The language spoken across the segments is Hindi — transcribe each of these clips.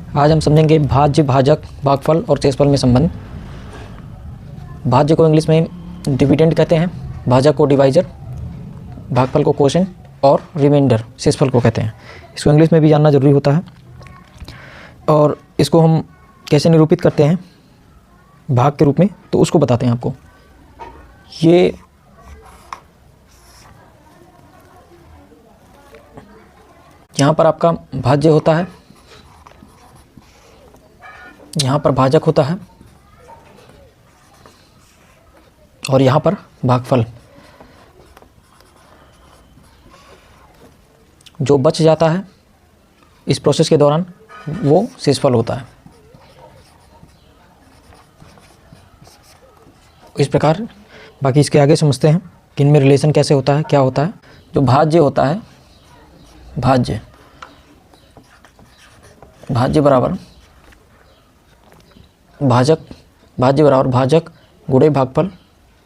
आज हम समझेंगे भाज्य, भाजक, भागफल और शेषफल में संबंध। भाज्य को इंग्लिश में डिविडेंड कहते हैं, भाजक को डिवाइजर, भागफल को कोशेंट और रिमाइंडर शेषफल को कहते हैं। इसको इंग्लिश में भी जानना जरूरी होता है। और इसको हम कैसे निरूपित करते हैं भाग के रूप में, तो उसको बताते हैं आपको। ये यहाँ पर आपका भाज्य होता है, यहाँ पर भाजक होता है और यहाँ पर भागफल। जो बच जाता है इस प्रोसेस के दौरान वो शेषफल होता है। इस प्रकार बाकी इसके आगे समझते हैं कि इनमें रिलेशन कैसे होता है, क्या होता है। जो भाज्य होता है, भाज्य बराबर भाजक, भाज्य बराबर भाजक गुणे भागफल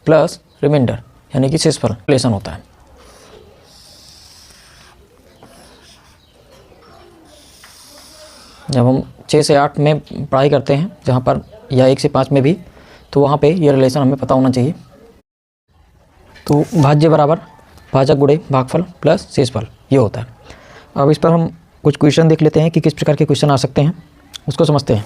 प्लस रिमाइंडर यानी कि शेषफल रिलेशन होता है। जब हम 6 से 8 में पढ़ाई करते हैं जहाँ पर, या 1 से 5 में भी, तो वहाँ पे ये रिलेशन हमें पता होना चाहिए। तो भाज्य बराबर भाजक गुणे भागफल प्लस शेषफल ये होता है। अब इस पर हम कुछ क्वेश्चन देख लेते हैं कि किस प्रकार के क्वेश्चन आ सकते हैं, उसको समझते हैं।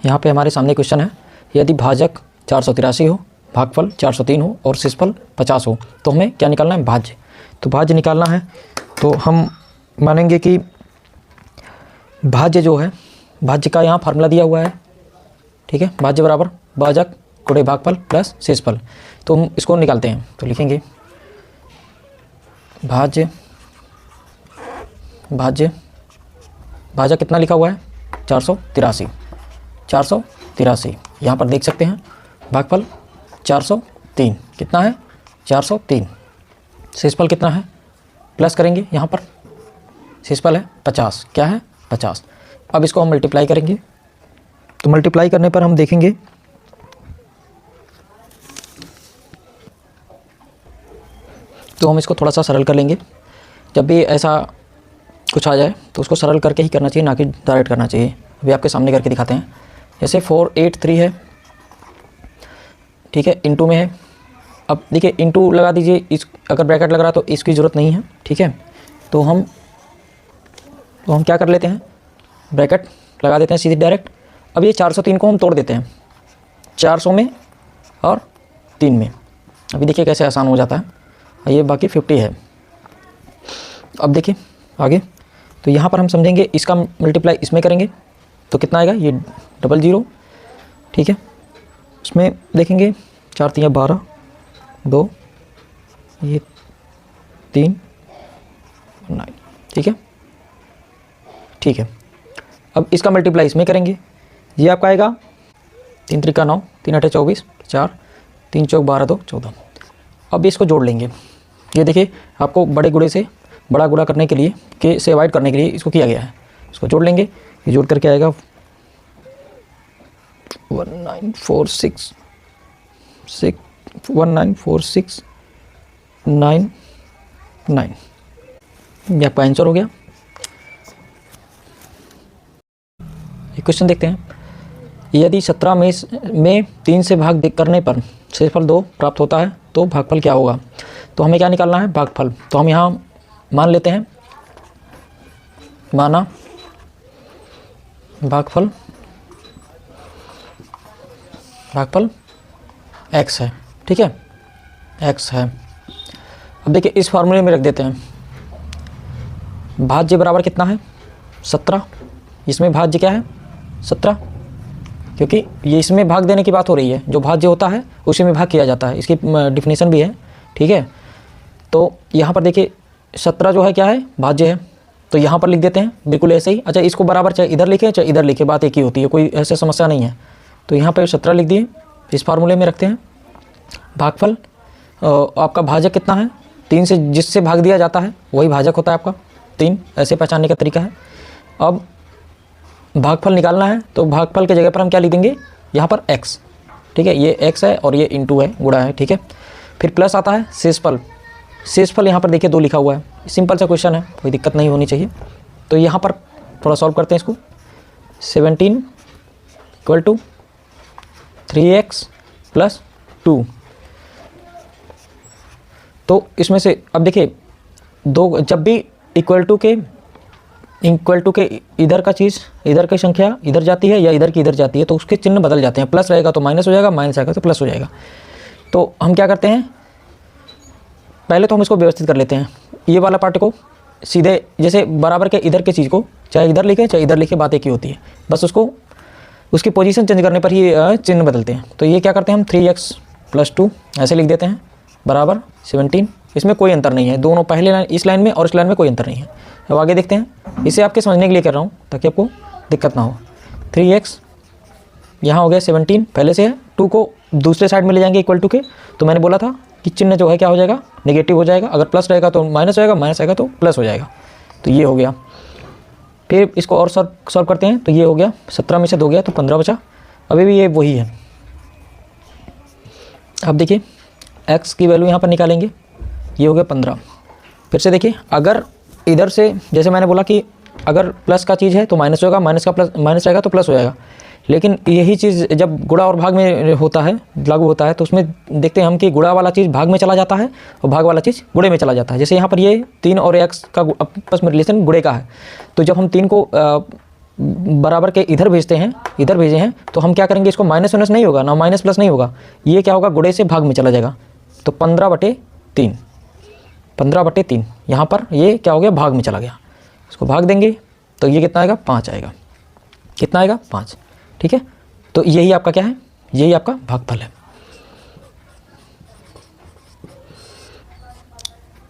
यहाँ पे हमारे सामने क्वेश्चन है, यदि भाजक 483 हो, भागफल 403 हो और शेषफल 50 हो तो हमें क्या निकालना है? भाज्य। तो भाज्य निकालना है तो हम मानेंगे कि भाज्य जो है, भाज्य का यहाँ फार्मूला दिया हुआ है, ठीक है। भाज्य बराबर भाजक गुणे भागफल प्लस शेषफल। तो हम इसको निकालते हैं, तो लिखेंगे भाज्य, भाजक कितना लिखा हुआ है? 483। यहाँ पर देख सकते हैं भागफल 403 कितना है? 403। शेषफल कितना है? प्लस करेंगे, यहाँ पर शेषफल है 50। क्या है? 50। अब इसको हम मल्टीप्लाई करेंगे, तो मल्टीप्लाई करने पर हम देखेंगे तो हम इसको थोड़ा सा सरल कर लेंगे। जब भी ऐसा कुछ आ जाए तो उसको सरल करके ही करना चाहिए, ना कि डायरेक्ट करना चाहिए। अभी आपके सामने करके दिखाते हैं। जैसे 483 है, ठीक है, इंटू में है। अब देखिए इंटू लगा दीजिए, इस अगर ब्रैकेट लग रहा है तो इसकी ज़रूरत नहीं है, ठीक है। तो हम क्या कर लेते हैं, ब्रैकेट लगा देते हैं सीधे डायरेक्ट। अब ये 403 को हम तोड़ देते हैं 400 में और 3 में। अभी देखिए कैसे आसान हो जाता है। ये बाकी 50 है। अब देखिए आगे, तो यहाँ पर हम समझेंगे इसका मल्टीप्लाई इसमें करेंगे तो कितना आएगा? ये 00, ठीक है। उसमें देखेंगे 4 3 12, 2 ये 3 9, ठीक है, ठीक है। अब इसका मल्टीप्लाई इसमें करेंगे, ये आपका आएगा 3 3 9, 3 8 24, 4 3 4 12 2 14। अब इसको जोड़ लेंगे। ये देखिए आपको बड़े गुणे से बड़ा गुणा करने के लिए, के से अवॉइड करने के लिए इसको किया गया है। इसको जोड़ लेंगे, ये जोड़ करके आएगा 194699। ये आपका आंसर हो गया। एक क्वेश्चन देखते हैं, यदि 17 में 3 से भाग करने पर शेषफल 2 प्राप्त होता है तो भागफल क्या होगा? तो हमें क्या निकालना है? भागफल। तो हम यहाँ मान लेते हैं, माना भागफल x है, ठीक है, x है। अब देखिए इस फार्मूले में रख देते हैं, भाज्य बराबर कितना है? 17। इसमें भाज्य क्या है? 17, क्योंकि ये इसमें भाग देने की बात हो रही है। जो भाज्य होता है उसी में भाग किया जाता है, इसकी डिफिनेशन भी है, ठीक है। तो यहाँ पर देखिए 17 जो है क्या है? भाज्य है। तो यहाँ पर लिख देते हैं बिल्कुल ऐसे ही। अच्छा, इसको बराबर चाहे इधर लिखे चाहे इधर लिखे, बात एक ही होती है, कोई ऐसे समस्या नहीं है। तो यहाँ पे 17 लिख दिए, इस फार्मूले में रखते हैं। भागफल आपका भाजक कितना है? 3 से जिससे भाग दिया जाता है वही भाजक होता है आपका। 3 ऐसे पहचानने का तरीका है। अब भागफल निकालना है तो भागफल के जगह पर हम क्या लिख देंगे? यहाँ पर x, ठीक है, ये x है और ये इंटू है, गुणा है, ठीक है। फिर प्लस आता है शेषफल, शेषफल यहाँ पर देखिए 2 लिखा हुआ है, सिंपल सा क्वेश्चन है, कोई दिक्कत नहीं होनी चाहिए। तो यहाँ पर थोड़ा सॉल्व करते हैं इसको। 17 इक्वल टू 3x प्लस 2। तो इसमें से अब देखिए दो, जब भी इक्वल टू के इधर का चीज़, इधर की संख्या इधर जाती है या इधर की इधर जाती है तो उसके चिन्ह बदल जाते हैं। प्लस रहेगा तो माइनस हो जाएगा, माइनस आएगा तो प्लस हो जाएगा। तो हम क्या करते हैं, पहले तो हम इसको व्यवस्थित कर लेते हैं। ये वाला पार्ट को सीधे जैसे बराबर के इधर के चीज़ को चाहे इधर लिखे चाहे इधर लिखे, बात एक ही होती है, बस उसको उसकी पोजीशन चेंज करने पर ही चिन्ह बदलते हैं। तो ये क्या करते हैं हम 3x प्लस 2 ऐसे लिख देते हैं बराबर 17। इसमें कोई अंतर नहीं है, दोनों पहले लाइन, इस लाइन में और इस लाइन में कोई अंतर नहीं है। अब आगे देखते हैं, इसे आपके समझने के लिए कर रहा हूँ ताकि आपको दिक्कत ना हो। 3x यहाँ हो गया 17 पहले से है, 2 को दूसरे साइड में ले जाएंगे इक्वल टू के, तो मैंने बोला था कि चिन्ह जो है क्या हो जाएगा, नेगेटिव हो जाएगा। अगर प्लस रहेगा तो माइनस होएगा, माइनस आएगा तो प्लस हो जाएगा। तो ये हो गया। फिर इसको और सॉल्व करते हैं, तो ये हो गया 17 में से 2 गया तो 15 बचा। अभी भी ये वही है। अब देखिए x की वैल्यू यहाँ पर निकालेंगे, ये हो गया 15। फिर से देखिए, अगर इधर से जैसे मैंने बोला कि अगर प्लस का चीज़ है तो माइनस होगा, माइनस का प्लस, माइनस रहेगा तो प्लस हो जाएगा। लेकिन यही चीज़ जब गुणा और भाग में होता है, लागू होता है, तो उसमें देखते हैं हम कि गुणा वाला चीज़ भाग में चला जाता है और भाग वाला चीज़ गुणे में चला जाता है। जैसे यहाँ पर ये 3 और x का आपस में रिलेशन गुणे का है, तो जब हम 3 को बराबर के इधर भेजते हैं, इधर भेजे हैं, तो हम क्या करेंगे, इसको माइनस माइनस नहीं होगा ना, माइनस प्लस नहीं होगा, ये क्या होगा, गुणे से भाग में चला जाएगा। तो 15/3, 15/3 यहाँ पर ये क्या हो गया, भाग में चला गया। इसको भाग देंगे तो ये कितना आएगा, 5 आएगा। कितना आएगा, 5। ठीक है, तो यही आपका क्या है, यही आपका भागफल है।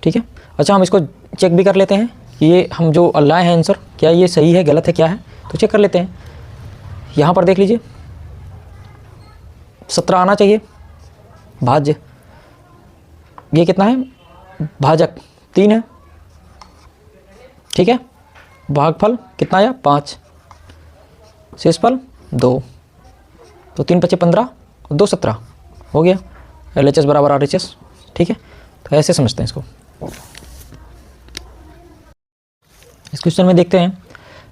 ठीक है, अच्छा हम इसको चेक भी कर लेते हैं कि ये हम जो लाए हैं आंसर, क्या ये सही है, गलत है, क्या है, तो चेक कर लेते हैं। यहाँ पर देख लीजिए 17 आना चाहिए, भाज्य, ये कितना है, भाजक 3 है। ठीक है, भागफल कितना आया, 5, शेषफल 2, तो 3 × 5 = 15 और 2 = 17 हो गया। LHS बराबर RHS। ठीक है, तो ऐसे समझते हैं इसको। इस क्वेश्चन में देखते हैं,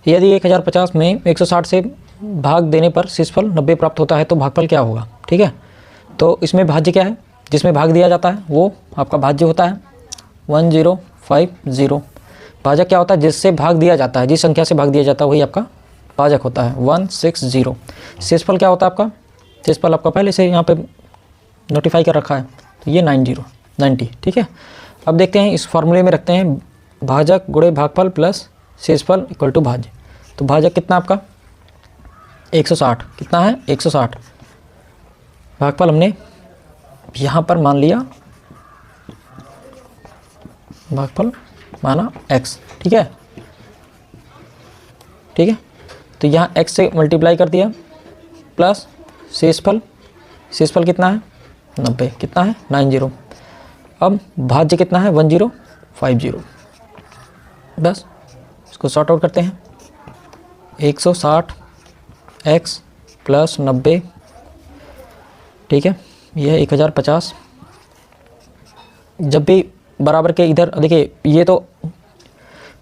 यदि 1050 में 160 से भाग देने पर शेषफल 90 प्राप्त होता है तो भागफल क्या होगा। ठीक है, तो इसमें भाज्य क्या है, जिसमें भाग दिया जाता है वो आपका भाज्य होता है 1050। भाजक क्या होता है, जिससे भाग दिया जाता है, जिस संख्या से भाग दिया जाता है वही आपका भाजक होता है 160। शेषफल क्या होता है आपका, शेषफल आपका पहले से यहाँ पे नोटिफाई कर रखा है, तो ये 90। ठीक है, अब देखते हैं इस फॉर्मूले में रखते हैं भाजक गुणे भागफल प्लस शेषफल इक्वल टू भाज्य। तो भाजक कितना आपका 160, कितना है 160। भागफल हमने यहाँ पर मान लिया, भागफल माना x। ठीक है, ठीक है, तो यहाँ x से मल्टीप्लाई कर दिया प्लस शेषफल, शेषफल कितना है 90, कितना है 90। अब भाज्य कितना है 1050। बस इसको सॉर्ट आउट करते हैं, 160x प्लस 90। ठीक है, यह 1050। जब भी बराबर के इधर देखिए, ये तो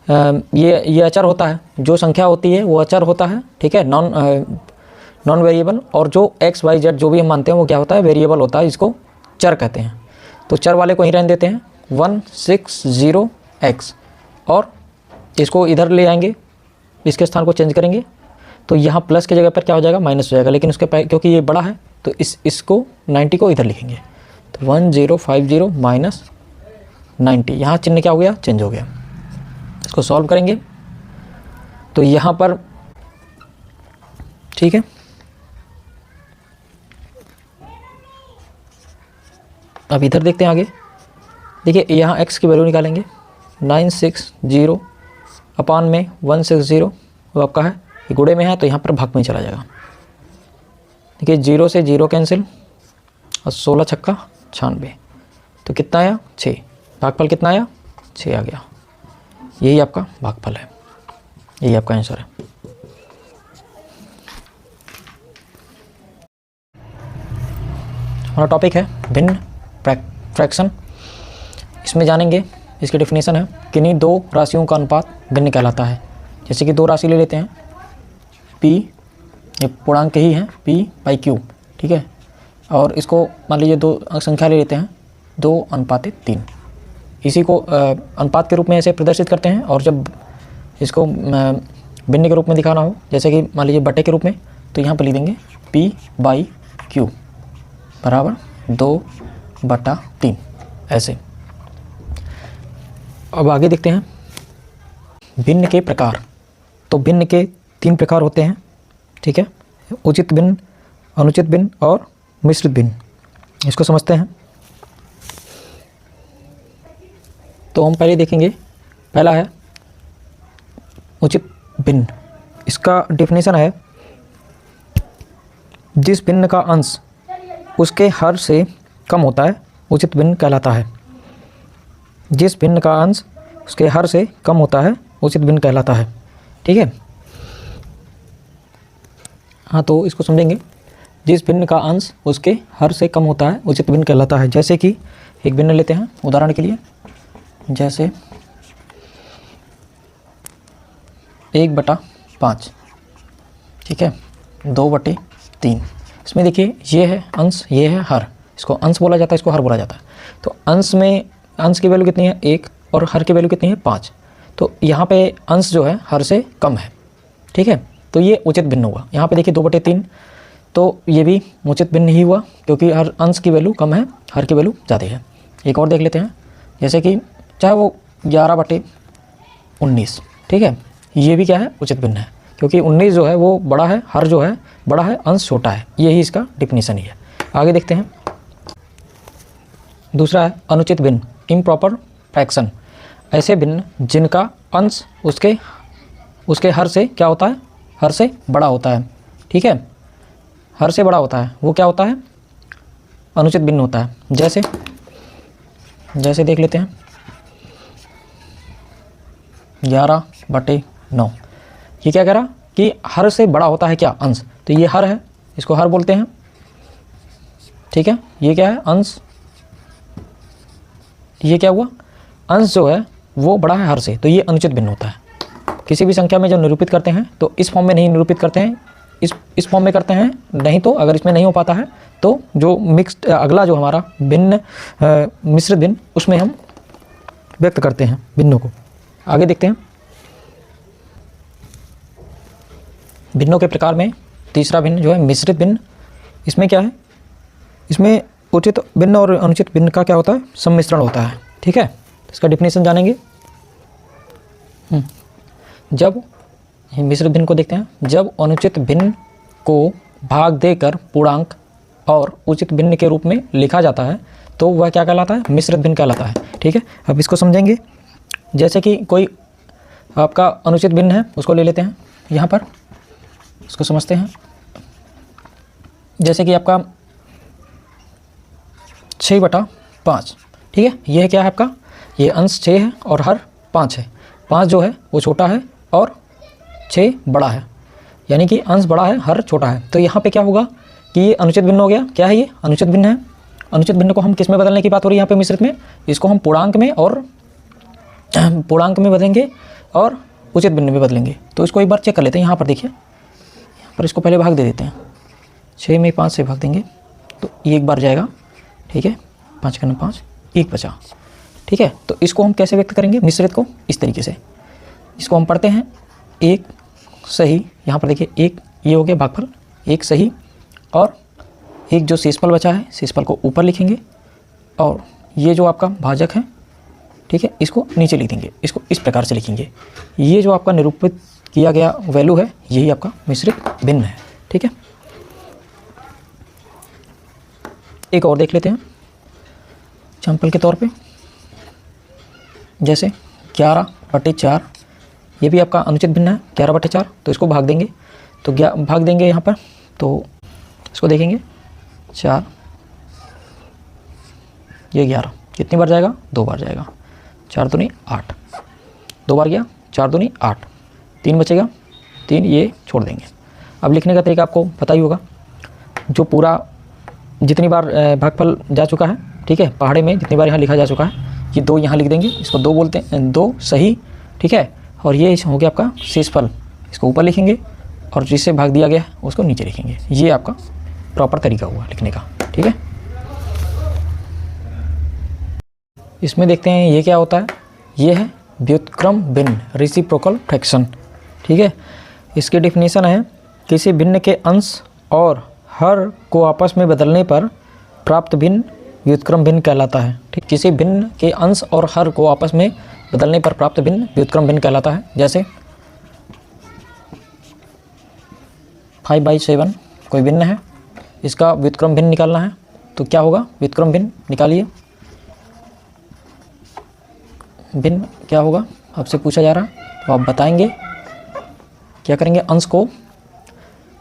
ये अचर होता है, जो संख्या होती है वो अचर होता है। ठीक है, नॉन वेरिएबल, और जो x y z जो भी हम मानते हैं वो क्या होता है, वेरिएबल होता है, इसको चर कहते हैं। तो चर वाले को ही रहने देते हैं 160x, और इसको इधर ले आएंगे, इसके स्थान को चेंज करेंगे, तो यहाँ प्लस की जगह पर क्या हो जाएगा, माइनस हो जाएगा। लेकिन उसके क्योंकि ये बड़ा है तो इसको 90 को इधर लिखेंगे, तो 1050 माइनस 90, यहाँ चिन्ह क्या हो गया, चेंज हो गया। इसको सॉल्व करेंगे तो यहाँ पर, ठीक है, अब इधर देखते हैं आगे। देखिए यहाँ x की वैल्यू निकालेंगे, 960 अपान में 160, वो आपका है, ये गुणे में है तो यहाँ पर भाग में चला जाएगा। देखिए 0 से 0 कैंसिल, और 16 छक्का 96, तो कितना आया 6। भागफल कितना आया 6 आ गया। यही आपका भागफल है, यही आपका आंसर है। हमारा टॉपिक है भिन्न फ्रैक्शन। इसमें जानेंगे, इसकी डेफिनेशन है, किन्हीं दो राशियों का अनुपात भिन्न कहलाता है। जैसे कि दो राशि ले लेते हैं P, ये पूर्णांक ही है P/Q, ठीक है, और इसको मान लीजिए दो संख्या ले लेते हैं 2:3। इसी को अनुपात के रूप में ऐसे प्रदर्शित करते हैं, और जब इसको भिन्न के रूप में दिखाना हो, जैसे कि मान लीजिए बटे के रूप में, तो यहाँ पर लिख देंगे P/Q बराबर 2/3 ऐसे। अब आगे देखते हैं भिन्न के प्रकार। तो भिन्न के 3 प्रकार होते हैं, ठीक है, उचित भिन्न, अनुचित भिन्न और मिश्रित भिन्न। इसको समझते हैं। तो हम पहले देखेंगे, पहला है उचित भिन्न। इसका डेफिनेशन है, जिस भिन्न का अंश उसके हर से कम होता है उचित भिन्न कहलाता है। जिस भिन्न का अंश उसके हर से कम होता है उचित भिन्न कहलाता है, ठीक है। हाँ, तो इसको समझेंगे। जिस भिन्न का अंश उसके हर से कम होता है उचित भिन्न कहलाता है। जैसे कि एक भिन्न लेते हैं उदाहरण के लिए, जैसे 1/5, ठीक है, 2/3। इसमें देखिए ये है अंश, ये है हर। इसको अंश बोला जाता है, इसको हर बोला जाता है। तो अंश में अंश की वैल्यू कितनी है 1 और हर की वैल्यू कितनी है 5। तो यहाँ पे अंश जो है हर से कम है, ठीक है, तो ये उचित भिन्न हुआ। यहाँ पे देखिए 2/3, तो ये भी उचित भिन्न ही हुआ, क्योंकि हर अंश की वैल्यू कम है, हर की वैल्यू ज़्यादा है। एक और देख लेते हैं, जैसे कि चाहे वो 11/19, ठीक है, ये भी क्या है उचित भिन्न है, क्योंकि 19 जो है वो बड़ा है, हर जो है बड़ा है, अंश छोटा है। यही इसका डेफिनेशन ही है। आगे देखते हैं। दूसरा है अनुचित भिन्न, इम्प्रॉपर फ्रैक्शन। ऐसे भिन्न जिनका अंश उसके हर से क्या होता है, हर से बड़ा होता है, ठीक है, हर से बड़ा होता है, वो क्या होता है, अनुचित भिन्न होता है। जैसे देख लेते हैं 11/9, ये क्या कह रहा कि हर से बड़ा होता है क्या, अंश। तो ये हर है, इसको हर बोलते हैं, ठीक है। ये क्या है, अंश। ये क्या हुआ, अंश जो है वो बड़ा है हर से, तो ये अनुचित भिन्न होता है। किसी भी संख्या में जब निरूपित करते हैं तो इस फॉर्म में नहीं निरूपित करते हैं, इस फॉर्म में करते हैं। नहीं तो अगर इसमें नहीं हो पाता है तो जो मिक्स्ड अगला जो हमारा भिन्न मिश्रित भिन्न, उसमें हम व्यक्त करते हैं भिन्नों को। आगे देखते हैं भिन्नों के प्रकार में तीसरा भिन्न जो है मिश्रित भिन्न। इसमें क्या है, इसमें उचित भिन्न और अनुचित भिन्न का क्या होता है, सम्मिश्रण होता है, ठीक है। इसका डेफिनेशन जानेंगे। जब मिश्रित भिन्न को देखते हैं, जब अनुचित भिन्न को भाग देकर पूर्णांक और उचित भिन्न के रूप में लिखा जाता है तो वह क्या कहलाता है, मिश्रित भिन्न कहलाता है, ठीक है। अब इसको समझेंगे। जैसे कि कोई आपका अनुचित भिन्न है, उसको ले लेते हैं यहाँ पर, इसको समझते हैं। जैसे कि आपका 6/5, ठीक है, यह क्या है आपका, ये अंश 6 है और हर 5 है। 5 जो है वो छोटा है और 6 बड़ा है, यानी कि अंश बड़ा है, हर छोटा है। तो यहाँ पे क्या होगा कि ये अनुचित भिन्न हो गया। क्या है ये, अनुचित भिन्न है। अनुचित भिन्न को हम किस में बदलने की बात हो रही है यहाँ पे मिश्रित में, इसको हम पूर्णांक में और पूर्णांक में बदलेंगे और उचित भिन्न में बदलेंगे। तो इसको एक बार चेक कर लेते हैं। यहाँ पर देखिए, यहाँ पर इसको पहले भाग दे देते हैं, 6 में 5 से भाग देंगे तो ये एक बार जाएगा, ठीक है, 5 का 5, 1 बचा, ठीक है। तो इसको हम कैसे व्यक्त करेंगे मिश्रित को, इस तरीके से। इसको हम पढ़ते हैं, एक सही, यहाँ पर देखिए एक ये हो गया भागफल, एक सही, और एक जो शेषफल बचा है, शेषफल को ऊपर लिखेंगे, और ये जो आपका भाजक है, ठीक है, इसको नीचे लिख देंगे। इसको इस प्रकार से लिखेंगे। ये जो आपका निरूपित किया गया वैल्यू है, यही आपका मिश्रित भिन्न है, ठीक है। एक और देख लेते हैं एग्जाम्पल के तौर पे, जैसे 11/4, ये भी आपका अनुचित भिन्न है 11/4। तो इसको भाग देंगे, तो भाग देंगे यहाँ पर, तो इसको देखेंगे 4, ये 11 कितनी बार जाएगा, 2 बार जाएगा, 4 दूनी 8, 2 बार गया, 4 दूनी 8, 3 बचेगा, 3 ये छोड़ देंगे। अब लिखने का तरीका आपको पता ही होगा, जो पूरा जितनी बार भागफल जा चुका है, ठीक है, पहाड़े में जितनी बार यहाँ लिखा जा चुका है, ये 2 यहाँ लिख देंगे, इसको 2 बोलते हैं, 2 सही, ठीक है। और ये हो गया आपका शेषफल, इसको ऊपर लिखेंगे और जिससे भाग दिया गया उसको नीचे लिखेंगे। ये आपका प्रॉपर तरीका हुआ लिखने का, ठीक है। इसमें देखते हैं ये क्या होता है। ये है व्युत्क्रम भिन्न, रेसिप्रोकल फ्रैक्शन, ठीक है। इसकी डेफिनेशन है किसी भिन्न के अंश और हर को आपस में बदलने पर प्राप्त भिन्न व्युत्क्रम भिन्न कहलाता है, ठीक। किसी भिन्न के अंश और हर को आपस में बदलने पर प्राप्त भिन्न व्युत्क्रम भिन्न कहलाता है। जैसे 5/7 कोई भिन्न है, इसका व्युत्क्रम भिन्न निकालना है तो क्या होगा, व्युत्क्रम भिन्न निकालिए। भिन्न क्या होगा आपसे पूछा जा रहा है, तो आप बताएंगे। क्या करेंगे, अंश को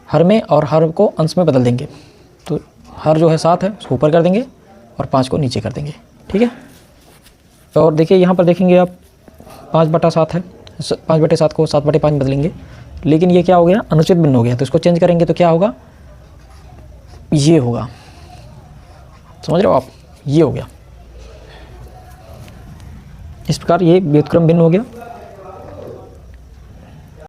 हर में और हर को अंश में बदल देंगे। तो हर जो है 7 है उसको ऊपर कर देंगे और 5 को नीचे कर देंगे, ठीक है। और देखिए यहाँ पर देखेंगे आप 5/7 है, 5/7 को 7/5 बदलेंगे, लेकिन ये क्या हो गया, अनुचित भिन्न हो गया। तो इसको चेंज करेंगे तो क्या होगा, ये होगा, समझ रहे हो आप, ये हो गया। इस प्रकार ये व्युत्क्रम भिन्न हो गया।